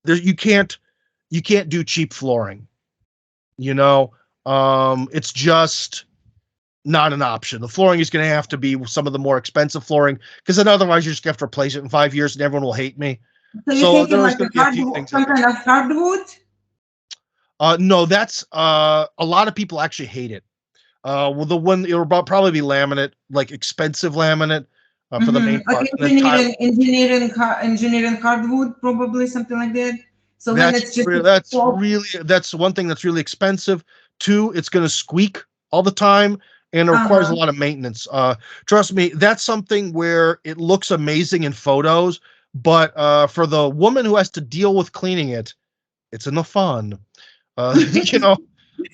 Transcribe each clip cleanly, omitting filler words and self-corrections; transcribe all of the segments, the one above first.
there you can't do cheap flooring. You know, it's just not an option. The flooring is going to have to be some of the more expensive flooring because then otherwise you're just going to have to replace it in 5 years and everyone will hate me. So you're So thinking there's like going a to be a few hardwood, things that some kind of hardwood? no, that's a lot of people actually hate it. Well, the one it'll probably be laminate, like expensive laminate for the main part, and then tile. Engineering hardwood, probably something like that. So when it's just That's one thing that's really expensive. Two, it's going to squeak all the time, and it requires a uh-huh. lot of maintenance. Trust me, that's something where it looks amazing in photos, but for the woman who has to deal with cleaning it, it's no fun. You know,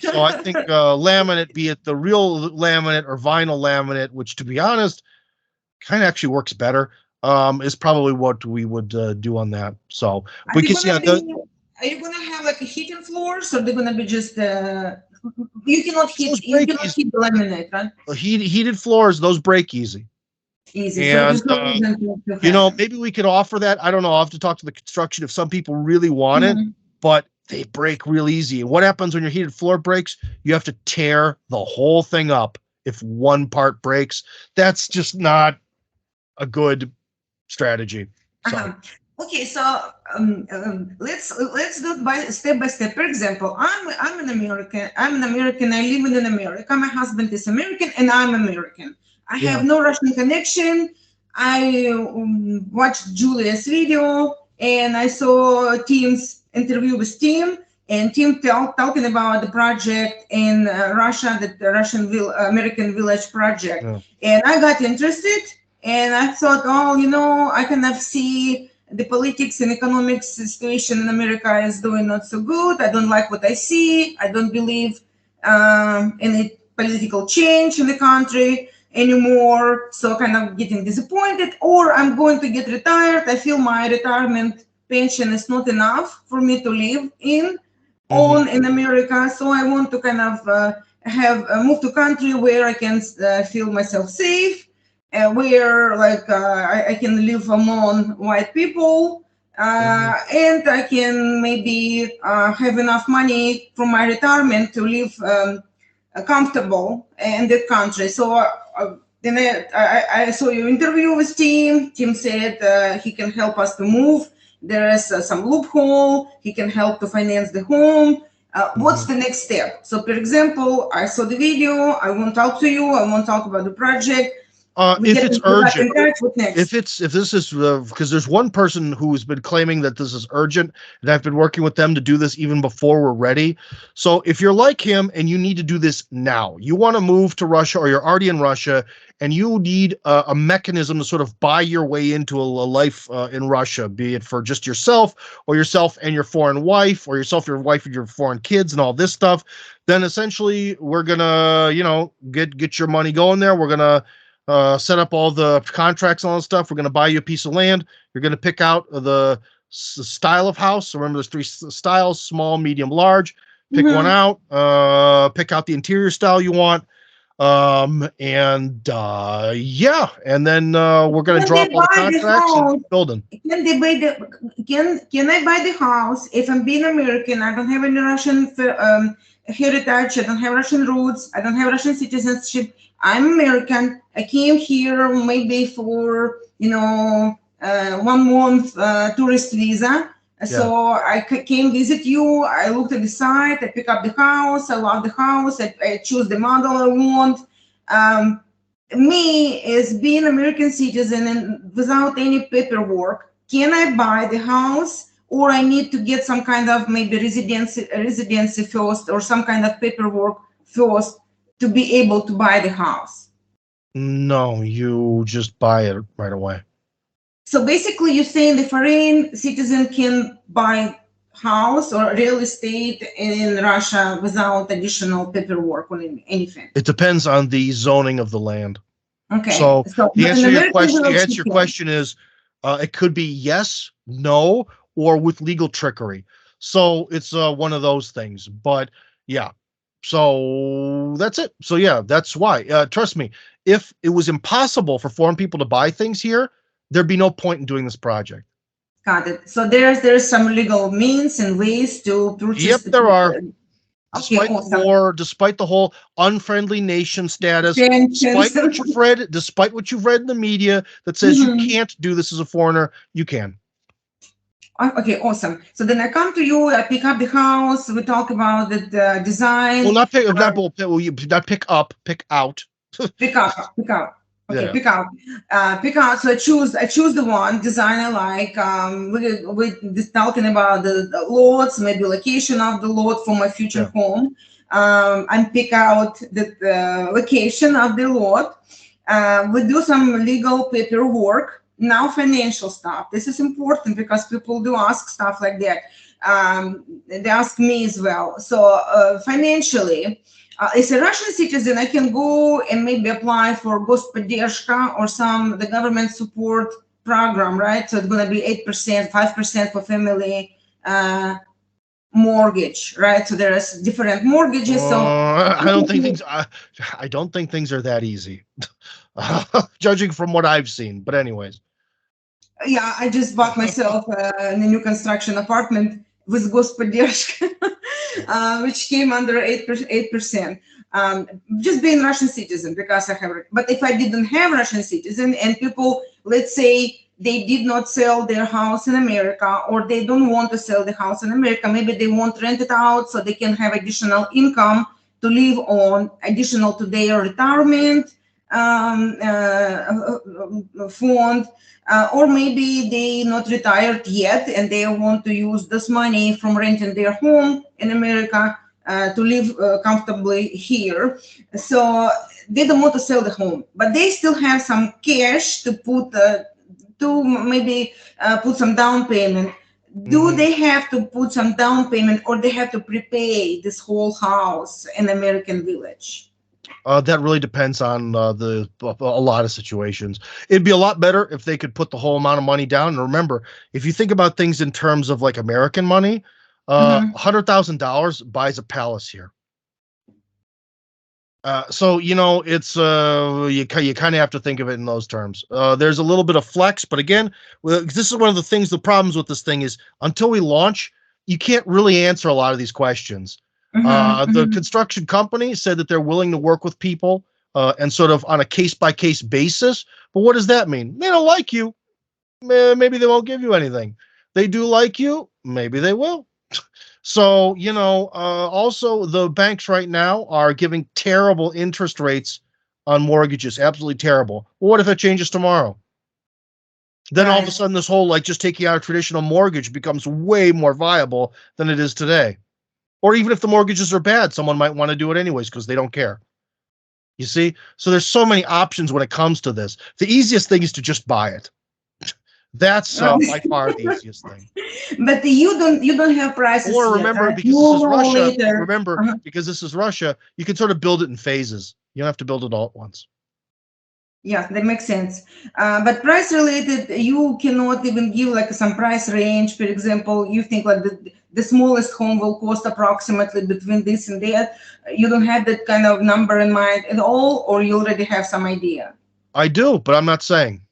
so I think laminate, be it the real laminate or vinyl laminate, which to be honest, kind of actually works better, is probably what we would do on that. So Are you because gonna yeah, be? Are you gonna have like a heating floors, or they're gonna be just? You cannot heat. those You break cannot easy. heat the laminate, right? Heated floors, those break easy. Easy. So And there's no reason to have them. maybe we could offer that. I don't know. I'll have to talk to the construction if some people really want it, Mhm. but they break real easy. And what happens when your heated floor breaks? You have to tear the whole thing up if one part breaks. That's just not a good strategy. So Uh-huh. Okay, so let's do it by step. For example, I'm an American. I'm an American. I live in America. My husband is American, and I'm American. I yeah. have no Russian connection. I watched Julia's video, and I saw Tim's interview with Tim, and Tim talking about the project in Russia, the American Village project, Yeah. and I got interested. And I thought, oh, I kind of see the politics and economic situation in America is doing not so good. I don't like what I see. I don't believe in a political change in the country anymore. So kind of getting disappointed. Or I'm going to get retired. I feel my retirement pension is not enough for me to live Mhm. in America. So I want to kind of have move to a country where I can feel myself safe, where like I can live among white people, Mhm. and I can maybe have enough money from my retirement to live comfortable in that country. So then I saw your interview with Tim. Tim said he can help us to move. There is some loophole. He can help to finance the home. What's Mhm. the next step? So, for example, I saw the video. I won't talk to you. I won't talk about the project. We If get it's we got urgent, in touch. What if next? this is because there's one person who's been claiming that this is urgent, and I've been working with them to do this even before we're ready. So if you're like him and you need to do this now, you want to move to Russia or you're already in Russia and you need a mechanism to sort of buy your way into a life in Russia, be it for just yourself or yourself and your foreign wife or yourself, your wife and your foreign kids and all this stuff, then essentially we're gonna, get your money going there. We're gonna set up all the contracts and all that stuff. We're going to buy you a piece of land. You're going to pick out the style of house. So remember, there's three styles: small, medium, large. Pick one Mm-hmm. out. Pick out the interior style you want. And yeah, and then we're going to Can draw up they all the buy the contracts and house? building. Can they buy the? Can I buy the house if I'm being American? I don't have any Russian heritage. I don't have Russian roots. I don't have Russian citizenship. I'm American. I came here maybe for 1 month tourist visa. Yeah. So I came visit you. I looked at the site. I pick up the house. I love the house. I choose the model I want. Um, Me as being American citizen and without any paperwork, can I buy the house, or I need to get some kind of maybe residency first, or some kind of paperwork first to be able to buy the house? No, you just buy it right away. So basically, you're saying the foreign citizen can buy house or real estate in Russia without additional paperwork or anything. It depends on the zoning of the land. Okay, So so the but in answer to your American question, the village answer to you your can. question is, it could be yes, no, or with legal trickery. So it's one of those things. But yeah, so that's it. So yeah, that's why. Trust me, if it was impossible for foreign people to buy things here, there'd be no point in doing this project. Got it. So there's some legal means and ways to purchase Yep, the there are. Okay, Despite the awesome. war, despite the whole unfriendly nation status, Sanctions. despite what you've read in the media that says you Mhm. can't do this as a foreigner, you can. Okay, awesome. So then I come to you, I pick up the house, we talk about the Well, design, not pick, not well, you not pick up, pick out. pick up, pick up. Okay, Yeah, pick out, pick out. So I choose the one design I like. We just talking about the lots, maybe location of the lot for my future yeah. home. And pick out the location of the lot. We do some legal paperwork. Now financial stuff. This is important because people do ask stuff like that. They ask me as well. So financially, as a Russian citizen, I can go and maybe apply for Господдержка or the government support program, right? So it's going to be 8%, 5% for family mortgage, right? So there's different mortgages. So I don't think things are that easy, judging from what I've seen. But anyways, yeah, I just bought myself a new construction apartment with Господдержка, which came under 8%. Just being Russian citizen because I have. But if I didn't have Russian citizen and people, let's say they did not sell their house in America or they don't want to sell the house in America, maybe they want to rent it out so they can have additional income to live on, additional to their retirement fund. Or maybe they not retired yet and they want to use this money from renting their home in America to live comfortably here. So they don't want to sell the home, but they still have some cash to put to maybe put some down payment. Do they have to put some down payment or they have to prepay this whole house in American Village? that really depends on a lot of situations. It'd be a lot better if they could put the whole amount of money down. And remember, if you think about things in terms of like American money, $100,000 buys a palace here. So it's you kind of have to think of it in those terms. There's a little bit of flex, but again, this is one of the things. The problems with this thing is until we launch, you can't really answer a lot of these questions. The construction company said that they're willing to work with people and sort of on a case by case basis. But what does that mean? They don't like you. Maybe they won't give you anything. They do like you. Maybe they will. So, also the banks right now are giving terrible interest rates on mortgages, absolutely terrible. Well, what if it changes tomorrow? Then all of a Right. sudden, this whole like just taking out a traditional mortgage becomes way more viable than it is today. Or even if the mortgages are bad, someone might want to do it anyways because they don't care. You see? So there's so many options when it comes to this. The easiest thing is to just buy it. That's by far the easiest thing. But you don't have prices Or yet, remember, right? because You this is will know Russia, later. Uh-huh. you can sort of build it in phases. You don't have to build it all at once. Yeah, that makes sense. But price related, you cannot even give like some price range. For example, you think like the smallest home will cost approximately between this and that. You don't have that kind of number in mind at all, or you already have some idea. I do, but I'm not saying.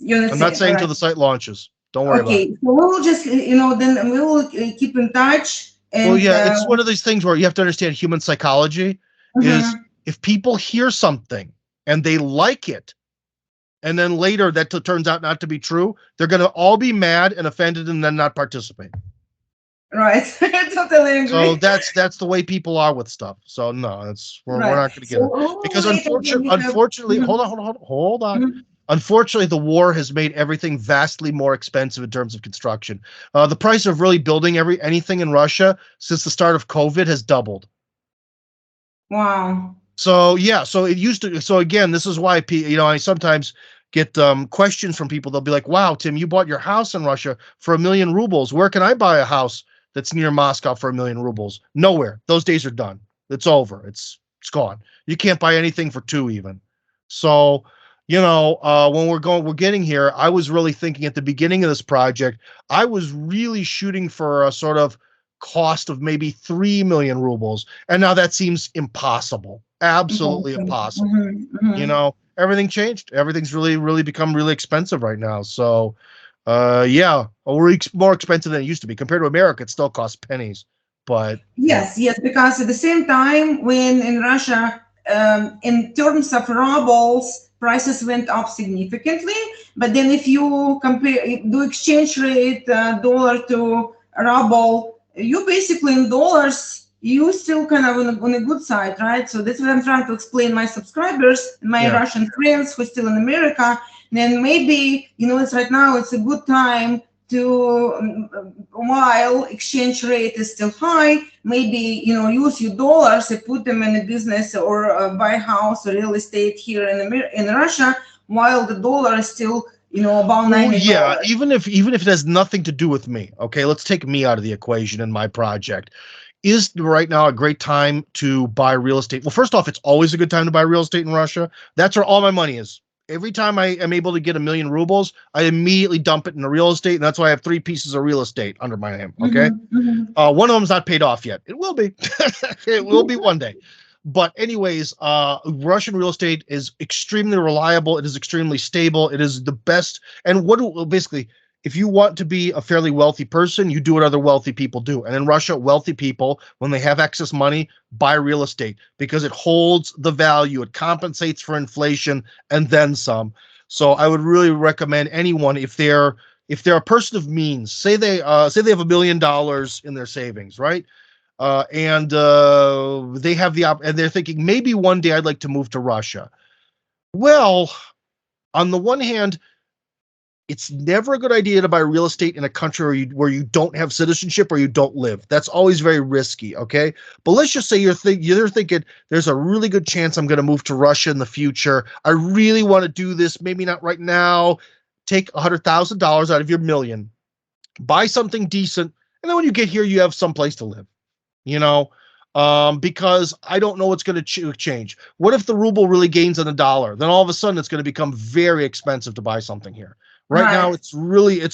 You're not I'm not saying, all saying till right. the site launches. Don't worry about it. Okay, so we will just, then we will keep in touch Well, and. yeah, it's one of these things where you have to understand human psychology is Mhm. if people hear something and they like it, and then later that turns out not to be true, they're going to all be mad and offended and then not participate. Right, I totally So agree. that's the way people are with stuff. So no, we're Right. not going to So get it because later when you have. unfortunately, Mhm, hold on. mhm. Unfortunately, the war has made everything vastly more expensive in terms of construction. The price of really building anything in Russia since the start of COVID has doubled. Wow. So yeah, so it used to. So again, this is why I sometimes get questions from people. They'll be like, "Wow, Tim, you bought your house in Russia for 1,000,000 rubles. Where can I buy a house that's near Moscow for 1,000,000 rubles?" Nowhere. Those days are done. It's over. It's gone. You can't buy anything for two even. So when we're getting here, I was really thinking at the beginning of this project, I was really shooting for a sort of cost of maybe 3,000,000 rubles, and now that seems impossible. Absolutely Interesting. impossible. Everything changed. Everything's really, really become really expensive right now. So, Yeah, more expensive than it used to be. Compared to America, it still costs pennies. But yeah. Yes, because at the same time, when in Russia, in terms of rubles, prices went up significantly. But then, if you compare, do exchange rate dollar to ruble, you basically in dollars, you still kind of on a good side, right? So that's what I'm trying to explain my subscribers, my Yeah. Russian friends who are still in America. Then maybe it's right now. It's a good time to while exchange rate is still high, maybe use your dollars and put them in a business or buy a house or real estate here in Russia while the dollar is still about Well, yeah, $90. even if it has nothing to do with me, okay, let's take me out of the equation in my project. Is right now a great time to buy real estate? Well, first off, it's always a good time to buy real estate in Russia. That's where all my money is. Every time I am able to get 1,000,000 rubles, I immediately dump it into real estate, and that's why I have 3 pieces of real estate under my name. Okay, one of them's not paid off yet. It will be. It will be one day. But anyways, Russian real estate is extremely reliable. It is extremely stable. It is the best. And basically, if you want to be a fairly wealthy person, you do what other wealthy people do. And in Russia, wealthy people, when they have excess money, buy real estate because it holds the value. It compensates for inflation and then some. So I would really recommend anyone if they're a person of means, say they have $1 million in their savings, right? And they have and they're thinking maybe one day I'd like to move to Russia. Well, on the one hand, it's never a good idea to buy real estate in a country where you don't have citizenship or you don't live. That's always very risky, okay? But let's just say you're thinking there's a really good chance I'm going to move to Russia in the future. I really want to do this, maybe not right now. Take $100,000 out of your million, buy something decent, and then when you get here, you have some place to live. You know, because I don't know what's going to change. What if the ruble really gains on the dollar? Then all of a sudden, it's going to become very expensive to buy something here. Right now, Right. it's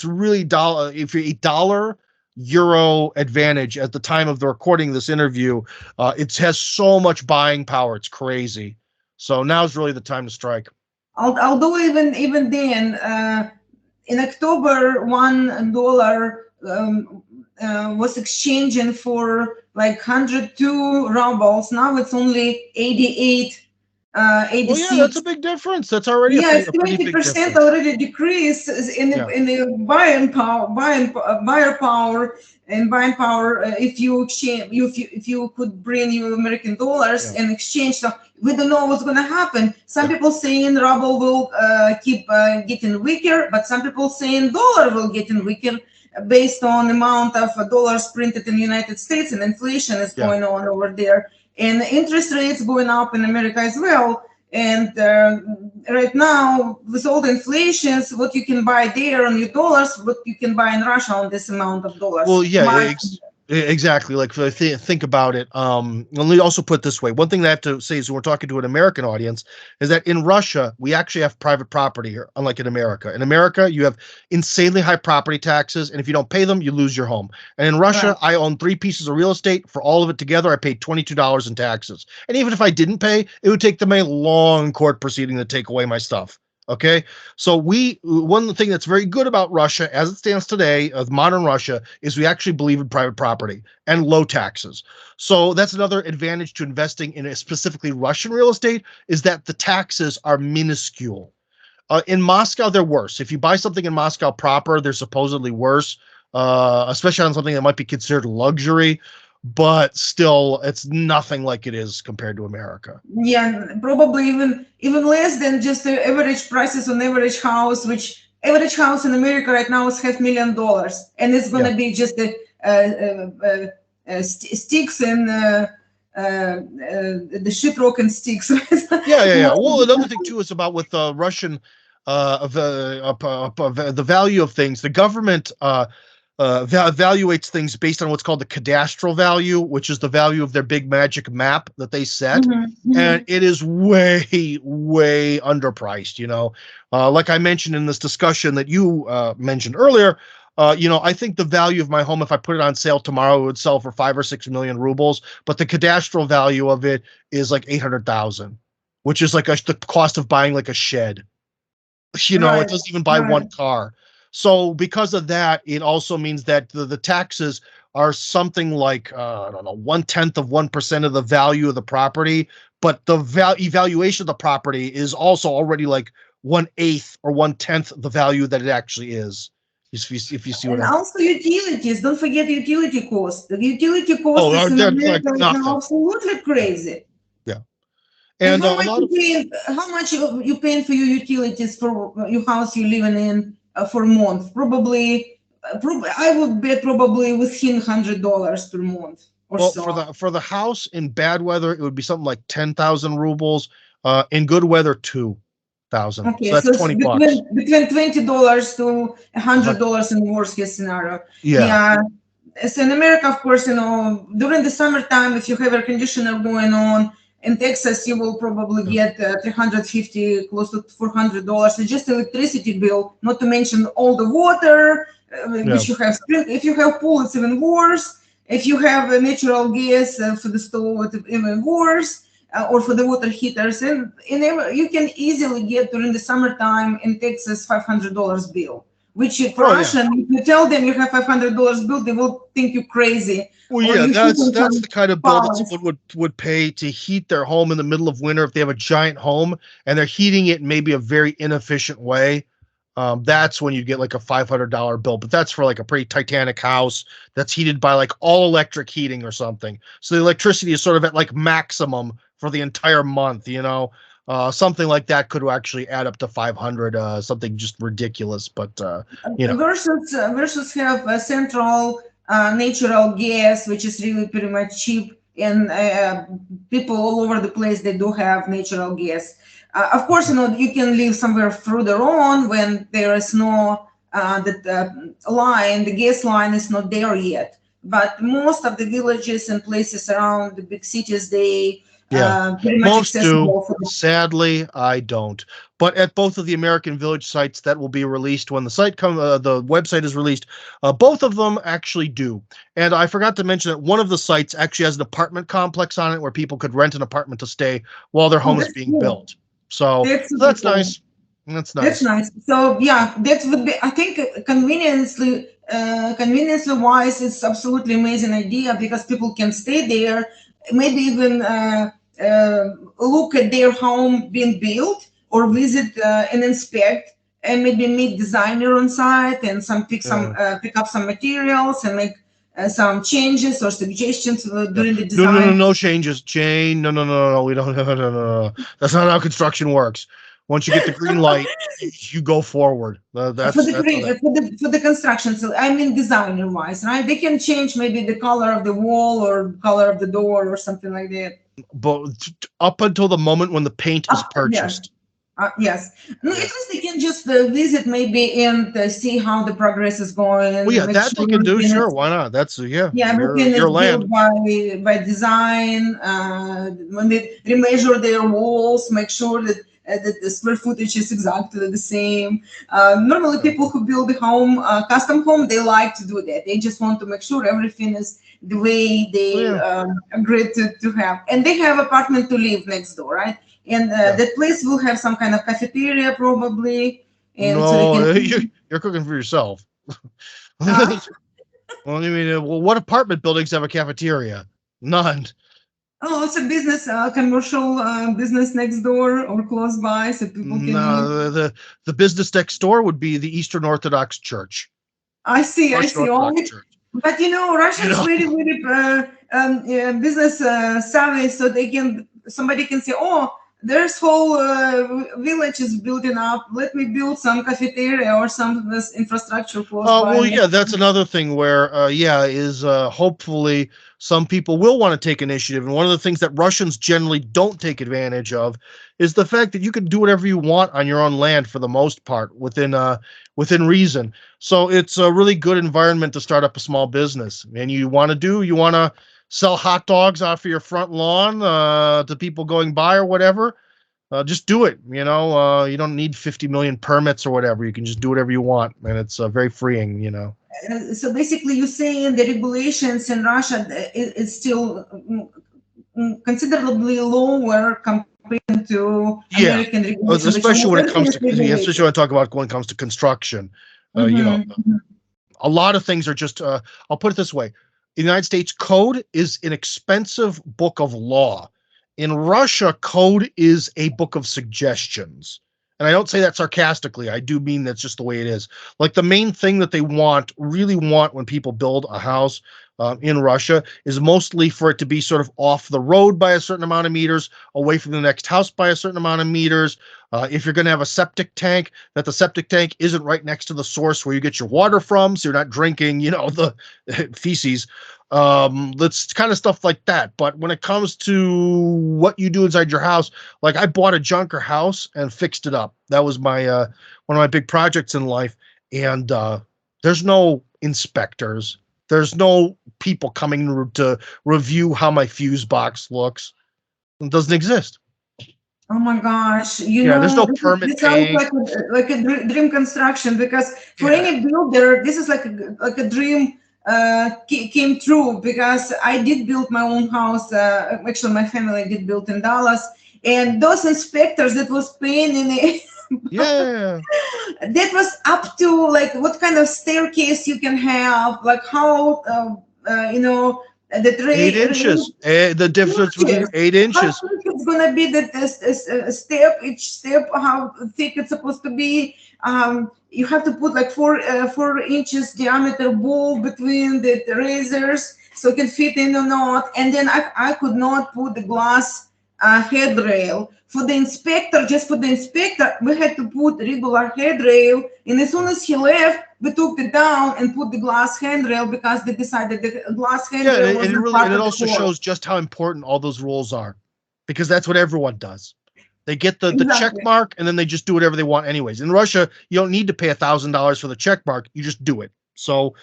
really dollar. If you're $1 euro advantage at the time of the recording of this interview, it has so much buying power. It's crazy. So now's really the time to strike. Although even then, in October, $1 was exchanging for like 102 rubles. Now it's only 88, Well, yeah, that's a 86. big difference. That's already Yeah, it's a pretty big 20% difference. already decrease Yeah, in the buyer power and buying power. If you exchange, if you could bring your American dollars yeah, and exchange, so we don't know what's going to happen. Some yeah, people saying ruble will keep getting weaker, but some people saying dollar will getting weaker based on amount of dollars printed in the United States and inflation is yeah. going on over there, and interest rates going up in America as well. And right now, with all the inflations, what you can buy there on your dollars, what you can buy in Russia on this amount of dollars. Well, yeah, exactly. Like if I think about it, let me also put it this way. One thing that I have to say is when we're talking to an American audience is that in Russia, we actually have private property here, unlike in America. In America, you have insanely high property taxes, and if you don't pay them, you lose your home. And in Russia, Right. I own 3 pieces of real estate. For all of it together, I paid $22 in taxes. And even if I didn't pay, it would take them a long court proceeding to take away my stuff. Okay, so one thing that's very good about Russia as it stands today, modern Russia, is we actually believe in private property and low taxes. So that's another advantage to investing in a specifically Russian real estate is that the taxes are minuscule. In Moscow, they're worse. If you buy something in Moscow proper, they're supposedly worse, especially on something that might be considered luxury. But still, it's nothing like it is compared to America. Yeah, probably even less than just the average prices on average house, which average house in America right now is $500,000, and it's Yeah. gonna be just the sticks and the shiprock and sticks. Yeah, yeah, yeah. Well, another thing too is about with Russian the value of things. The government evaluates things based on what's called the cadastral value, which is the value of their big magic map that they set, and it is way, way underpriced. Like I mentioned in this discussion that you mentioned earlier. I think the value of my home, if I put it on sale tomorrow, it would sell for 5 or 6 million rubles. But the cadastral value of it is like 800,000, which is like the cost of buying like a shed. It Right, doesn't even buy right. one car. So because of that, it also means that the taxes are something like I don't know, 1/10 of 1% of the value of the property, but the evaluation of the property is also already like 1/8 or 1/10 the value that it actually is. If you see what And I mean. also utilities. Don't forget utility cost. The utility cost Oh, is in that's like America right now nothing. absolutely Yeah, crazy. yeah. And And how a much lot you of paying? How much you paying for your utilities for your house you're living in for a month? I would bet probably within $100 per month or well so. for the house in bad weather, it would be something like 10,000 rubles. In good weather, 2,000. So Okay, that's so it's $20. between $20 to a A hundred hun- dollars in worst case scenario. Yeah. Yeah. So in America, of course, during the summertime, if you have air conditioner going on in Texas, you will probably Yeah. get 350, close to $400. It's just electricity bill, not to mention all the water, Yeah. which you have. If you have pool, it's even worse. If you have a natural gas for the stove, it's even worse. Or for the water heaters, and you can easily get during the summertime in Texas $500 bill. Which for Oh yeah. Russian, if you tell them you have $500 bill, they will think you crazy Well, or yeah, you that's shouldn't that's the some kind of bill that balance. someone would pay to heat their home in the middle of winter if they have a giant home and they're heating it in maybe a very inefficient way. That's when you get like a $500 bill, but that's for like a pretty titanic house that's heated by like all electric heating or something. So the electricity is sort of at like maximum for the entire month, you know. Something like that could actually add up to 500, something just ridiculous, but you know. Versus have a central natural gas, which is really pretty much cheap, and people all over the place they do have natural gas. Of course, you can live somewhere further on when there is no that line, the gas line is not there yet. But most of the villages and places around the big cities, they Yeah, pretty much most do. accessible for the. Sadly, I don't. But at both of the American Village sites that will be released when the website is released, both of them actually do. And I forgot to mention that one of the sites actually has an apartment complex on it where people could rent an apartment to stay while their Oh, home is that's being cool. built. So That's super that's cool. nice. That's That's nice. nice. So yeah, that would be. I think conveniently wise, it's absolutely amazing idea because people can stay there, maybe even look at their home being built or visit and inspect, and maybe meet designer on site and Yeah. pick up some materials and make some changes or suggestions Yeah. during the No, no, no, design. no changes. Jane, no, no, no, no. We don't. No, no, no, no. That's not how construction works. Once you get the green light, you go forward. For That's the how that. for the construction, so I mean designer wise, right? They can change maybe the color of the wall or color of the door or something like that. But up until the moment when the paint is Yeah. purchased. Yes. No, at Yeah. least they can just visit maybe and see how the progress is going Well, yeah, and make that sure they can do. everything Sure, is, why not? That's yeah, yeah, everything your is land. built by design. When they remeasure their walls, make sure that the square footage is exactly the same. Normally, Yeah. people who build a home, custom home, they like to do that. They just want to make sure everything is the way Well, they yeah, agreed to have. And they have apartment to live next door, right? And yeah. that place will have some kind of cafeteria probably, and so they can. No, you're cooking for yourself. Uh, Well, I mean, well, what apartment buildings have a cafeteria? None. Oh, it's a business, commercial business next door or close by, so people can eat. No, the business next door would be the Eastern Orthodox Church, I Russian see. Orthodox Only, Church. but You Russians know, very yeah, business savvy, so they can somebody can say, oh, there's whole village is building up. Let me build some cafeteria or some this infrastructure close by. well, yeah, that's another thing where, yeah, is hopefully some people will want to take initiative. And one of the things that Russians generally don't take advantage of is the fact that you can do whatever you want on your own land for the most part within reason. So it's a really good environment to start up a small business. And you want to sell hot dogs off of your front lawn to people going by or whatever. Just do it. You don't need 50 million permits or whatever. You can just do whatever you want, and it's very freeing. So basically, you're saying the regulations in Russia is still considerably lower compared to Yeah, American regulation, which are especially more when it comes infinite to, yeah, especially regulated. when I talk about when it comes to construction. You know, Mm-hmm. a lot of things are just. I'll put it this way: the United States code is an expensive book of law. In Russia, code is a book of suggestions. And I don't say that sarcastically. I do mean that's just the way it is. Like the main thing that they really want when people build a house in Russia is mostly for it to be sort of off the road by a certain amount of meters, away from the next house by a certain amount of meters. If you're going to have a septic tank, that the septic tank isn't right next to the source where you get your water from, so you're not drinking, the feces. That's kind of stuff like that. But when it comes to what you do inside your house, like I bought a junker house and fixed it up. That was my one of my big projects in life. And there's no inspectors. There's no people coming to review how my fuse box looks. It doesn't exist. Oh my gosh, Yeah, there's no permit this sounds paying. like a dream construction, because for Yeah. any builder, this is like a dream came true, because I did build my own house. Actually, my family did build in Dallas, and those inspectors, that was pain in the Yeah. that was up to like what kind of staircase you can have, like how the 8 inches. The difference between 8 inches. how thick it's gonna be, that each step, how thick it's supposed to be. You have to put like 4 inches diameter bowl between the razors so it can fit in or not. And then I could not put the glass headrail. For the inspector, just for the inspector, we had to put regular headrail. And as soon as he left, we took it down and put the glass handrail, because they decided the glass handrail Yeah, was and it not really part and it of the also course. shows just how important all those rules are, because that's what everyone does. They get the check Exactly. mark and then they just do whatever they want anyways. In Russia, you don't need to pay $1,000 for the check mark; you just do it. So,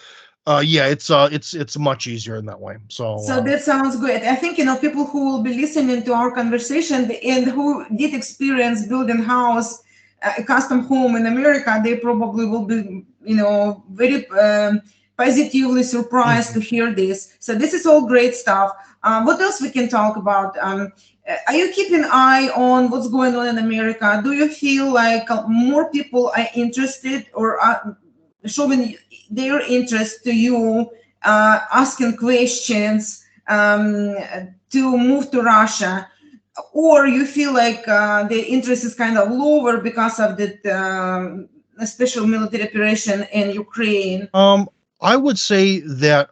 yeah, it's much easier in that way. So, So that sounds great. I think, people who will be listening to our conversation and who did experience building house, a custom home in America, they probably will be, very positively surprised to hear this. So this is all great stuff. What else we can talk about? Are you keeping an eye on what's going on in America? Do you feel like more people are interested or are showing their interest to you, asking questions, to move to Russia? Or you feel like the interest is kind of lower because of the special military operation in Ukraine? I would say that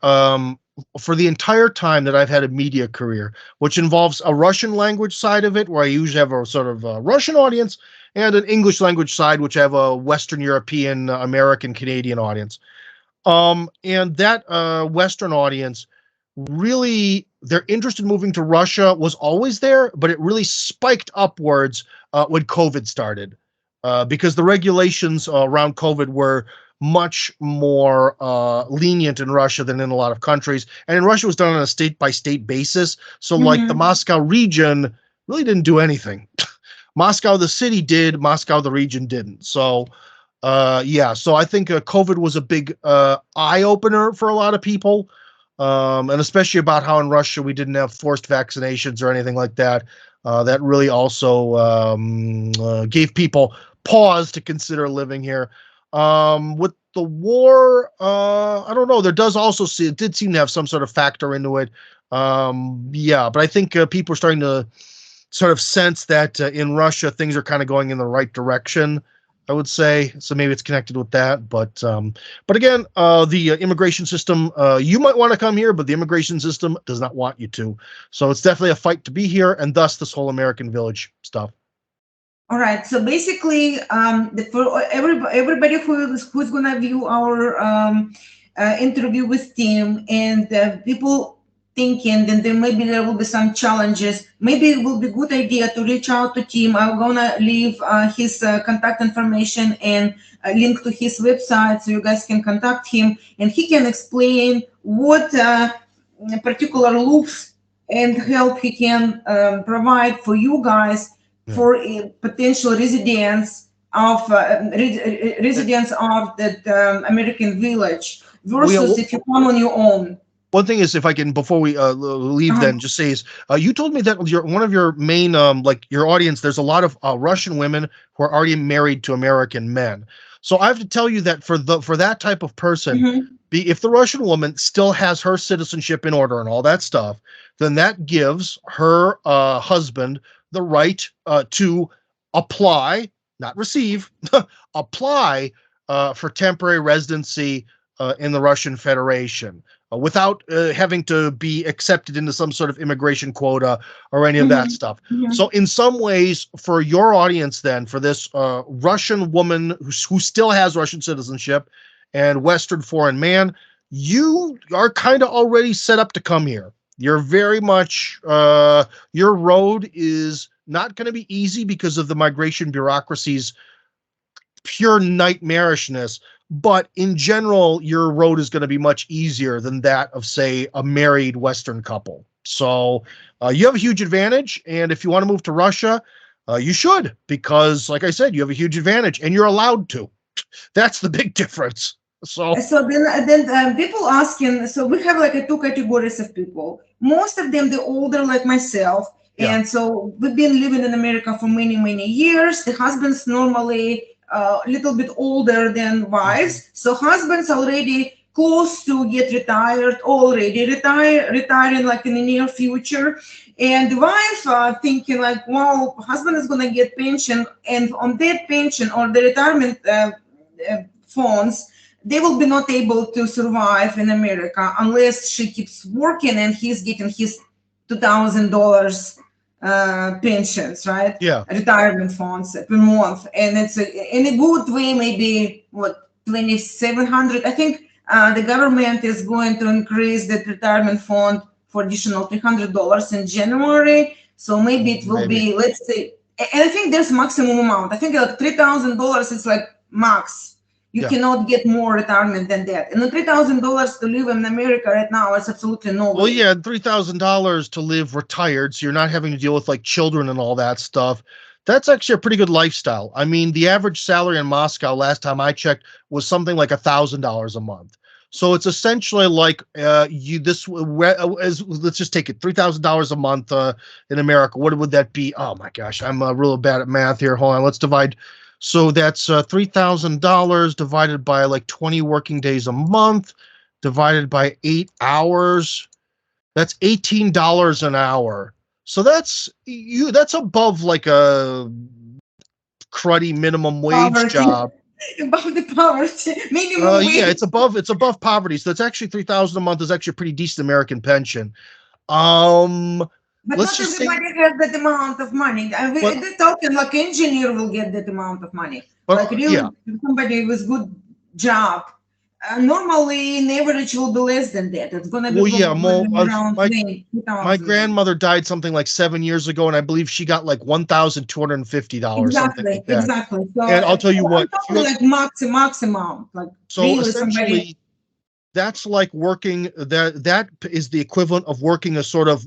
for the entire time that I've had a media career, which involves a Russian language side of it, where I usually have a sort of Russian audience, and an English language side, which I have a Western European, American, Canadian audience. And that Western audience really, their interest in moving to Russia was always there, but it really spiked upwards when COVID started, because the regulations around COVID were much more lenient in Russia than in a lot of countries. And in Russia, it was done on a state by state basis. So, like the Mhm. Moscow region really didn't do anything. Moscow, the city did, Moscow, the region didn't. So, yeah, so I think COVID was a big eye opener for a lot of people, and especially about how in Russia we didn't have forced vaccinations or anything like that. That really also gave people pause to consider living here. With the war, I don't know. There does also it did seem to have some sort of factor into it. Yeah, but I think people are starting to sort of sense that in Russia things are kind of going in the right direction, I would say. So maybe it's connected with that. But again, the immigration system, you might want to come here, but the immigration system does not want you to. So it's definitely a fight to be here, and thus this whole American Village stuff. All right. So basically, for everybody who's gonna view our interview with Tim, and people thinking that maybe there will be some challenges, maybe it will be a good idea to reach out to Tim. I'm gonna leave his contact information and a link to his website, so you guys can contact him, and he can explain what particular loops and help he can provide for you guys for potential residents of that American Village versus if you come on your own. One thing is, if I can, before we leave, then just say is, you told me that one of your main, like your audience, there's a lot of Russian women who are already married to American men. So I have to tell you that for that type of person, Mhm. if the Russian woman still has her citizenship in order and all that stuff, then that gives her husband the right to apply, not receive, apply for temporary residency in the Russian Federation without having to be accepted into some sort of immigration quota or any of that Mhm. stuff. So, Mhm. in some ways, for your audience, then, for this Russian woman who still has Russian citizenship and Western foreign man, you are kind of already set up to come here. You're very much, your road is not going to be easy because of the migration bureaucracy's pure nightmarishness. But in general, your road is going to be much easier than that of, say, a married Western couple. So you have a huge advantage. And if you want to move to Russia, you should, because, like I said, you have a huge advantage and you're allowed to. That's the big difference. So, So then people asking. So we have like two categories of people. Most of them, the older, like myself, yeah. and so we've been living in America for many years. The husbands normally a little bit older than Mhm. wives. So husbands already close to get retired, already retiring like in the near future, and the wife thinking like, well, husband is gonna get pension, and on that pension or the retirement funds, they will be not able to survive in America unless she keeps working and he's getting his $2,000 pensions, right? Yeah. Retirement funds per month, and it's in a good way, maybe what 2,700. I think the government is going to increase the retirement fund for additional $300 in January. So maybe it will Maybe. be, let's say, and I think there's maximum amount. I think like $3,000 is like max. You Yeah. cannot get more retirement than that. And the $3,000 to live in America right now is absolutely no Well, way. yeah, $3,000 to live retired, so you're not having to deal with like children and all that stuff. That's actually a pretty good lifestyle. I mean, the average salary in Moscow last time I checked was something like $1,000 a month. So it's essentially like you this as let's just take it $3,000 a month in America. What would that be? Oh my gosh, I'm real bad at math here. Hold on, let's divide. So that's $3,000 divided by like 20 working days a month, divided by 8 hours. That's $18 an hour. So that's above like a cruddy minimum wage Poverty, job. about the poverty, minimum Yeah, wage. it's above poverty. So it's actually 3,000 a month is actually a pretty decent American pension. Um, But let's not just say, everybody has that amount of money. but They're talking like engineer will get that amount of money. Like yeah. really somebody with good job. Normally, an average will be less than that. It's gonna be Well, yeah, probably around my 20,000. grandmother died something like 7 years ago, and I believe she got like $1,250, something Exactly, like that. exactly. So And I'll tell you I'm what, if you talking have, like maximum, like so really somebody. essentially that's like working that is the equivalent of working a sort of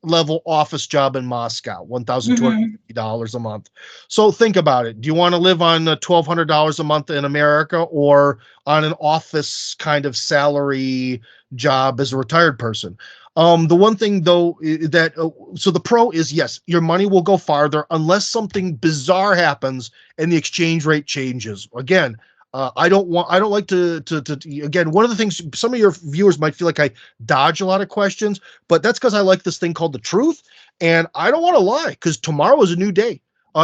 level office job in Moscow, Mhm. $1,250 a month. So think about it. Do you want to live on $1,200 a month in America or on an office kind of salary job as a retired person? The one thing though that so the pro is yes, your money will go farther unless something bizarre happens and the exchange rate changes. Again, I don't like to again, one of the things some of your viewers might feel like I dodge a lot of questions, but that's because I like this thing called the truth. And I don't want to lie because tomorrow is a new day.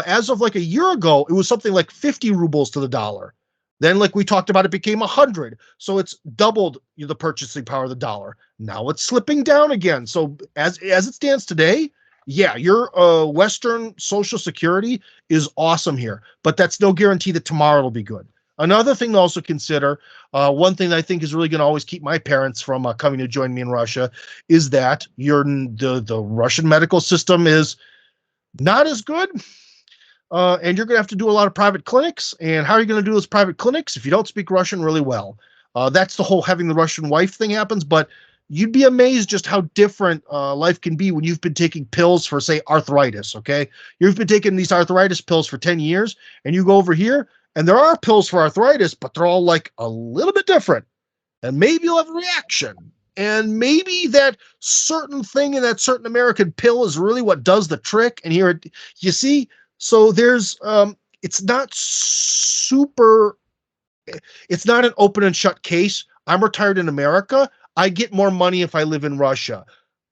As of like a year ago, it was something like 50 rubles to the dollar. Then, like we talked about, it became 100. So it's doubled the purchasing power of the dollar. Now it's slipping down again. So as it stands today, yeah, your Western Social Security is awesome here, but that's no guarantee that tomorrow will be good. Another thing to also consider, one thing that I think is really going to always keep my parents from coming to join me in Russia, is that the Russian medical system is not as good, and you're going to have to do a lot of private clinics. And how are you going to do those private clinics if you don't speak Russian really well? That's the whole having the Russian wife thing happens, but you'd be amazed just how different life can be when you've been taking pills for, say, arthritis. Okay, you've been taking these arthritis pills for 10 years, and you go over here, and there are pills for arthritis, but they're all like a little bit different, and maybe you'll have a reaction. And maybe that certain thing in that certain American pill is really what does the trick. And here, you see, so there's it's not super, it's not an open and shut case. I'm retired in America. I get more money if I live in Russia.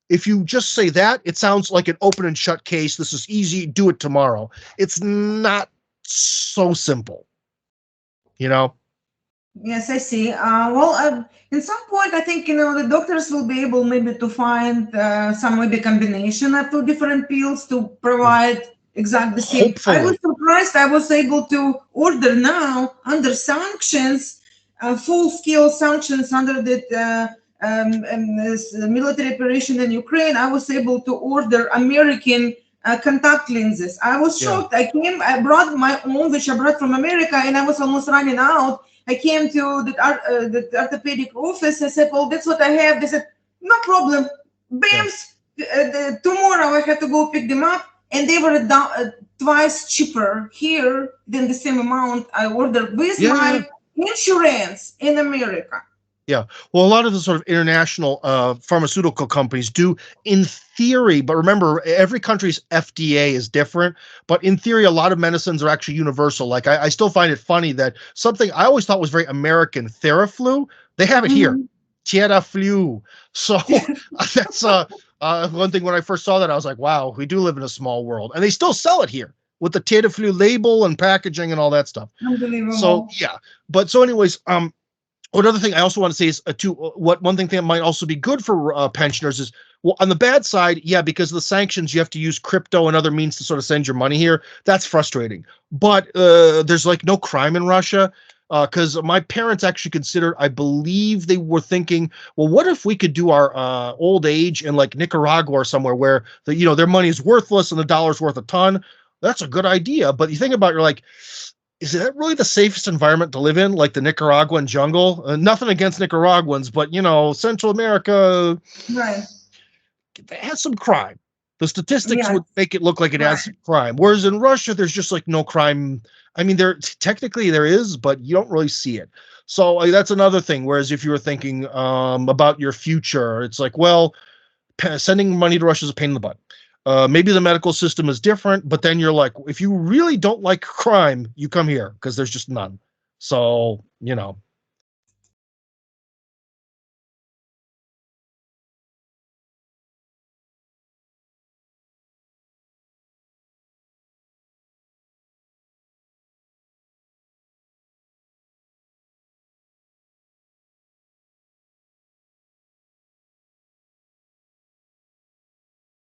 If you just say that, it sounds like an open and shut case. This is easy. Do it tomorrow. It's not so simple, you know? Yes, I see. In some point, I think the doctors will be able maybe to find some maybe combination of two different pills to provide exact the same. I was Hopefully. surprised I was able to order now under sanctions, full-scale sanctions under the this military operation in Ukraine. I was able to order American contact lenses. I was Yeah. shocked. I brought my own, which I brought from America, and I was almost running out. I came to the orthopedic office. I said, "Well, that's what I have." They said, "No problem." Yeah. Bams! Tomorrow I had to go pick them up, and they were twice cheaper here than the same amount I ordered with Yeah. Yeah. my insurance in America. Yeah. Well, a lot of the sort of international pharmaceutical companies do in theory, but remember, every country's FDA is different. But in theory, a lot of medicines are actually universal. Like I still find it funny that something I always thought was very American, Theraflu, they have it here. Mhm. Theraflu. So that's one thing when I first saw that, I was like, wow, we do live in a small world. And they still sell it here with the Theraflu label and packaging and all that stuff. So Unbelievable. yeah. But so anyways, another thing I also want to say is one thing that might also be good for pensioners is, well, on the bad side, yeah, because of the sanctions, you have to use crypto and other means to sort of send your money here. That's frustrating. But there's like no crime in Russia, because my parents actually considered, I believe they were thinking, well, what if we could do our old age in like Nicaragua or somewhere where their money is worthless and the dollar's worth a ton. That's a good idea. But you think about it, you're like, is that really the safest environment to live in, like the Nicaraguan jungle? Nothing against Nicaraguans, but Central America Right. has some crime. The statistics Yeah. would make it look like it has Right. some crime, whereas in Russia, there's just like no crime. I mean, technically there is, but you don't really see it. So that's another thing. Whereas if you were thinking about your future, it's like, well, sending money to Russia is a pain in the butt. Maybe the medical system is different, but then you're like, if you really don't like crime, you come here because there's just none. So,